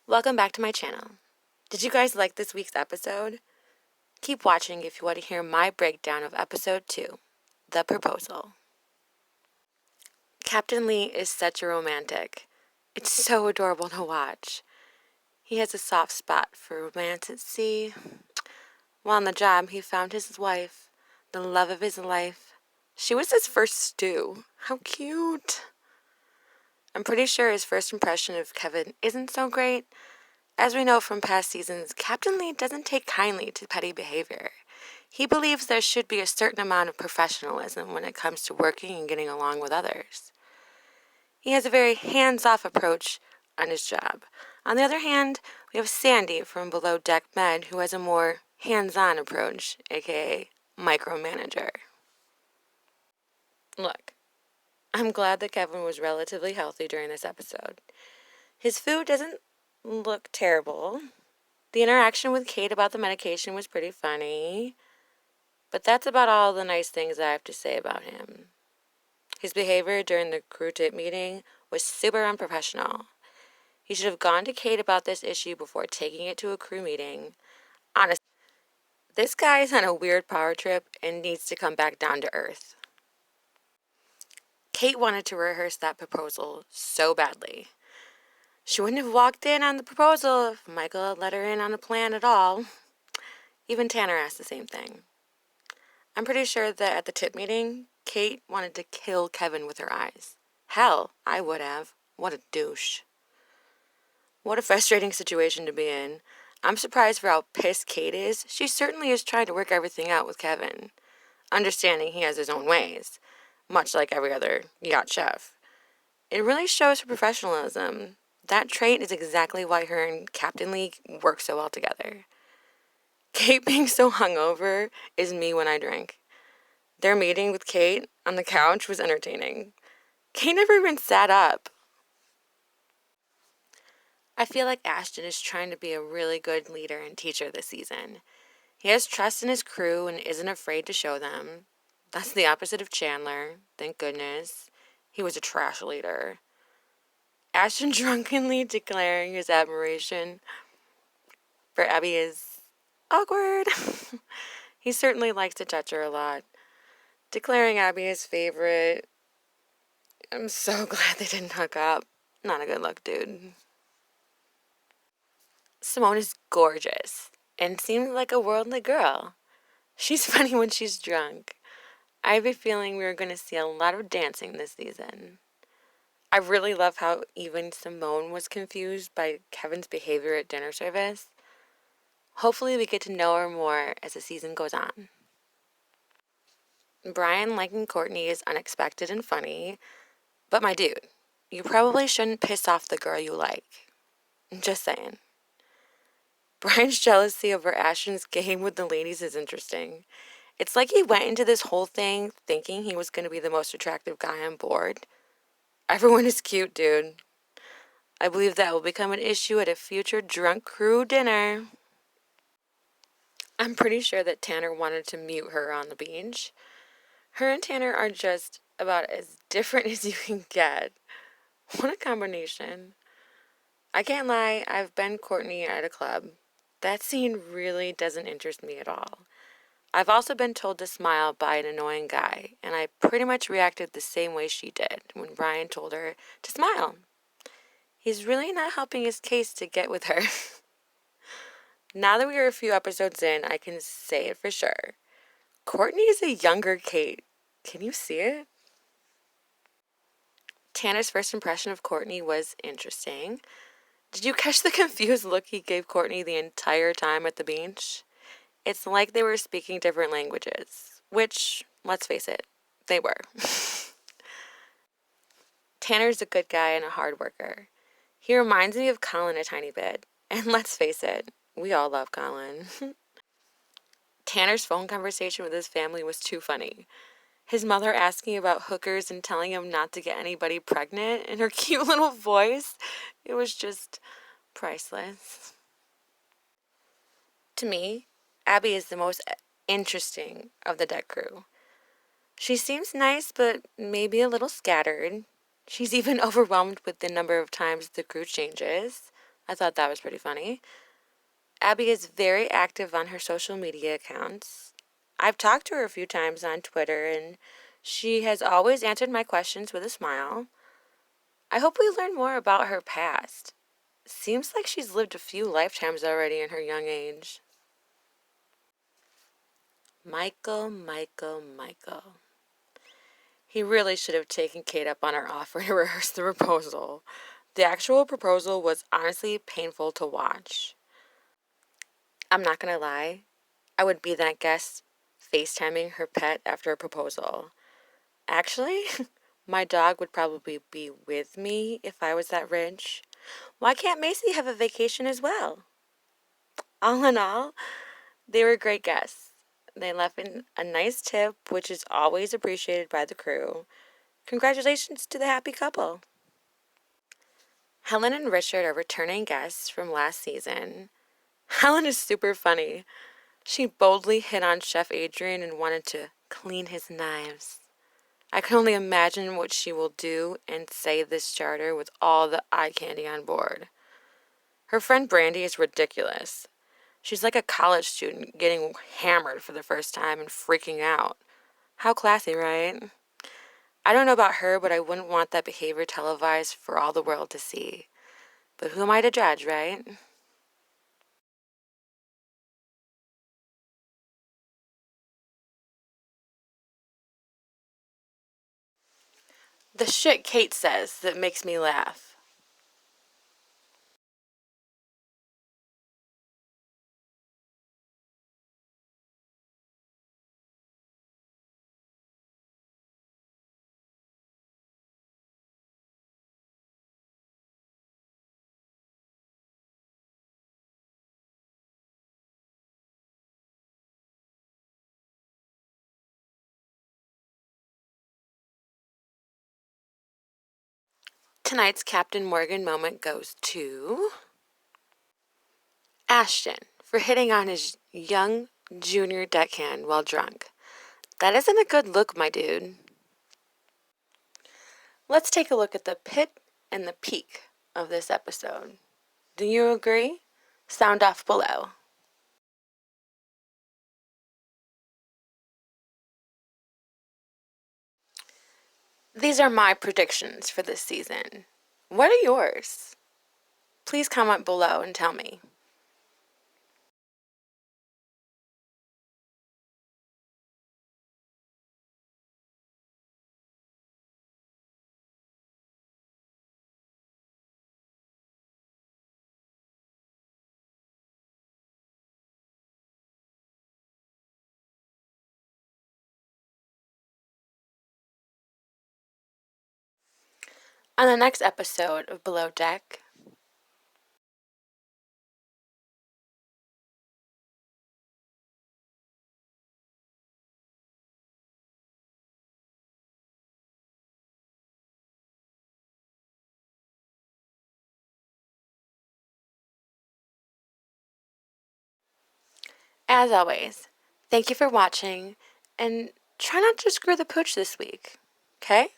Welcome back to my channel. Did you guys like this week's episode? Keep watching if you want to hear my breakdown of episode 2, The Proposal. Captain Lee is such a romantic. It's so adorable to watch. He has a soft spot for romance at sea. While on the job, he found his wife, the love of his life. She was his first stew. How cute. I'm pretty sure his first impression of Kevin isn't so great. As we know from past seasons, Captain Lee doesn't take kindly to petty behavior. He believes there should be a certain amount of professionalism when it comes to working and getting along with others. He has a very hands-off approach on his job. On the other hand, we have Sandy from Below Deck Med, who has a more hands-on approach, aka micromanager. Look, I'm glad that Kevin was relatively healthy during this episode. His food doesn't look terrible. The interaction with Kate about the medication was pretty funny. But that's about all the nice things I have to say about him. His behavior during the crew tip meeting was super unprofessional. He should have gone to Kate about this issue before taking it to a crew meeting. Honestly, this guy is on a weird power trip and needs to come back down to earth. Kate wanted to rehearse that proposal so badly. She wouldn't have walked in on the proposal if Michael had let her in on a plan at all. Even Tanner asked the same thing. I'm pretty sure that at the tip meeting, Kate wanted to kill Kevin with her eyes. Hell, I would have. What a douche. What a frustrating situation to be in. I'm surprised for how pissed Kate is. She certainly is trying to work everything out with Kevin, understanding he has his own ways, much like every other yacht chef. It really shows her professionalism. That trait is exactly why her and Captain Lee work so well together. Kate being so hungover is me when I drink. Their meeting with Kate on the couch was entertaining. Kate never even sat up. I feel like Ashton is trying to be a really good leader and teacher this season. He has trust in his crew and isn't afraid to show them. That's the opposite of Chandler, thank goodness. He was a trash leader. Ashton drunkenly declaring his admiration for Abby is awkward. He certainly likes to touch her a lot. Declaring Abby his favorite. I'm so glad they didn't hook up. Not a good look, dude. Simone is gorgeous and seems like a worldly girl. She's funny when she's drunk. I have a feeling we are going to see a lot of dancing this season. I really love how even Simone was confused by Kevin's behavior at dinner service. Hopefully we get to know her more as the season goes on. Brian liking Courtney is unexpected and funny, but my dude, you probably shouldn't piss off the girl you like. Just saying. Brian's jealousy over Ashton's game with the ladies is interesting. It's like he went into this whole thing thinking he was going to be the most attractive guy on board. Everyone is cute, dude. I believe that will become an issue at a future drunk crew dinner. I'm pretty sure that Tanner wanted to mute her on the beach. Her and Tanner are just about as different as you can get. What a combination. I can't lie, I've been Courtney at a club. That scene really doesn't interest me at all. I've also been told to smile by an annoying guy, and I pretty much reacted the same way she did when Brian told her to smile. He's really not helping his case to get with her. Now that we are a few episodes in, I can say it for sure. Courtney is a younger Kate. Can you see it? Tanner's first impression of Courtney was interesting. Did you catch the confused look he gave Courtney the entire time at the beach? It's like they were speaking different languages, which, let's face it, they were. Tanner's a good guy and a hard worker. He reminds me of Colin a tiny bit, and let's face it, we all love Colin. Tanner's phone conversation with his family was too funny. His mother asking about hookers and telling him not to get anybody pregnant in her cute little voice. It was just priceless. To me, Abby is the most interesting of the deck crew. She seems nice, but maybe a little scattered. She's even overwhelmed with the number of times the crew changes. I thought that was pretty funny. Abby is very active on her social media accounts. I've talked to her a few times on Twitter, and she has always answered my questions with a smile. I hope we learn more about her past. Seems like she's lived a few lifetimes already in her young age. Michael, Michael, Michael. He really should have taken Kate up on her offer to rehearse the proposal. The actual proposal was honestly painful to watch. I'm not gonna lie, I would be that guest FaceTiming her pet after a proposal. Actually, my dog would probably be with me if I was that rich. Why can't Macy have a vacation as well? All in all, they were great guests. They left in a nice tip, which is always appreciated by the crew. Congratulations to the happy couple. Helen and Richard are returning guests from last season. Helen is super funny. She boldly hit on Chef Adrian and wanted to clean his knives. I can only imagine what she will do and say this charter with all the eye candy on board. Her friend Brandy is ridiculous. She's like a college student getting hammered for the first time and freaking out. How classy, right? I don't know about her, but I wouldn't want that behavior televised for all the world to see. But who am I to judge, right? The shit Kate says that makes me laugh. Tonight's Captain Morgan moment goes to Ashton for hitting on his young junior deckhand while drunk. That isn't a good look, my dude. Let's take a look at the pit and the peak of this episode. Do you agree? Sound off below. These are my predictions for this season. What are yours? Please comment below and tell me. On the next episode of Below Deck, as always, thank you for watching and try not to screw the pooch this week, okay?